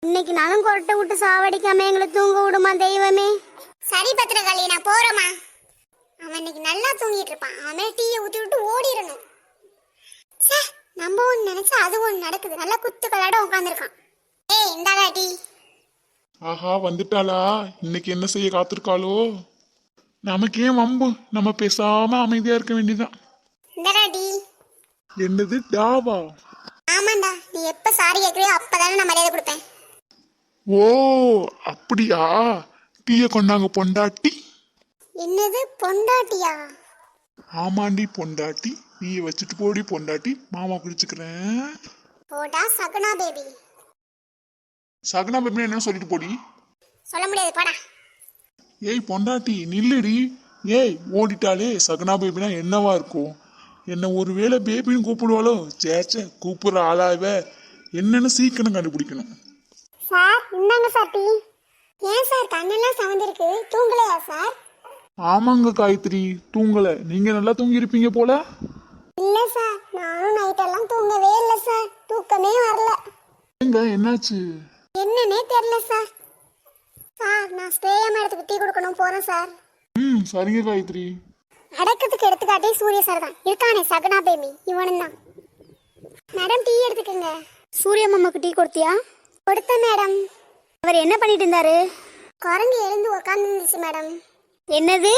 இன்னைக்கு நாளும் கொரட்டை விட்டு சாவடிக்காம எங்களை தூங்க விடுமா தெய்வமே. சரி பத்திரகாளி, நான் போறேம்மா. அவன் இன்னைக்கு நல்லா தூங்கிட்டு இருப்பான். அவன் டீயை ஊத்தி விட்டு ஓடிடணும். சே, நம்ம ஒண்ணு நினைச்சா அது ஒண்ணு நடக்குது. நல்லா குத்து கலாட உட்காந்துருக்கான். ஏய், இந்தாடா டீ. ஆஹா, வந்துட்டாளா? இன்னைக்கு என்ன செய்ய காத்திருக்காளோ? நமக்கு ஏன் வம்பு? நம்ம பேசாம அமைதியா இருக்க வேண்டியதான். இந்தாடா டீ. என்னது டாவா? ஆமாண்டா, நீ எப்ப சாரி கேட்கறியோ அப்பதானே நான் மரியாதை கொடுப்பேன். ஓ அப்படியா? டீய கொண்டாங்க பொண்டாட்டி. என்னது பொண்டாட்டியா? ஆமாண்டி பொண்டாட்டி. டீய வச்சுட்டு போடி பொண்டாட்டி, மாமா குடிச்சுக்கிறேன். போடா சகுனா பேபி. சகுனா பேபி என்ன சொல்லிட்டு போடி. சொல்ல முடியாது, போடா. ஏய் பொண்டாட்டி நில்லுடி. ஏய் ஓடிட்டாலே சகுனா பேபினா என்னவா இருக்கும்? என்ன ஒருவேளை பேபின்னு கூப்பிடுவாளோ? சேச்சே, கூப்பிடுற ஆளாவ என்னன்னு சீக்கிரம் கண்டுபிடிக்கணும். சார் இந்தாங்க சார் டீ. ஏன் சார் கண்ணெல்லாம் சவந்திருக்கு? தூங்கலையா சார்? ஆமாங்க காயத்ரி, தூங்கல. நீங்க நல்லா தூங்கி இருப்பீங்க போல. இல்ல சார், நானும் நைட்டெல்லாம் தூங்கவே இல்லை சார். தூக்கமே வரல. எங்க என்னாச்சு? என்னன்னே தெரியல சார். சார், நான் ஸ்ரேயா மேடத்துக்கு டீ கொடுக்கணும், போறேன் சார். சரிங்க காயத்ரி. அடக்கத்துக்கு எடுத்துக்காட்டே சூரிய சார் தான் இருக்கானே, சகுனா பேபி இவனும் தான். மேடம் டீ எடுத்துக்கங்க. சூரிய மாமாக்கு டீ கொடுத்தியா? கொடுத்த மேடம். அவர் என்ன பண்ணிட்டு இருந்தாரு? குரங்கு எழுந்து உக்காந்துருந்துச்சு மேடம். என்னது?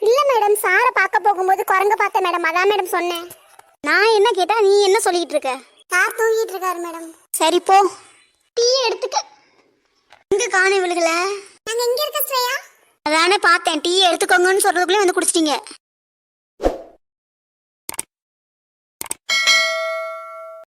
இல்ல மேடம், சாரை பார்க்க போகும்போது குரங்க பார்த்தேன் மேடம், அதான் மேடம் சொன்னேன். நான் என்ன கேட்டா நீ என்ன சொல்லிட்டு இருக்க? சார் தூங்கிட்டு இருக்காரு மேடம். சரி போ. டீ எடுத்துக்க. எங்க காண விழுகல? நாங்க எங்க இருக்க ஸ்ரேயா? அதானே பார்த்தேன். டீ எடுத்துக்கோங்கன்னு சொல்றதுக்குள்ளே வந்து குடிச்சிட்டீங்க.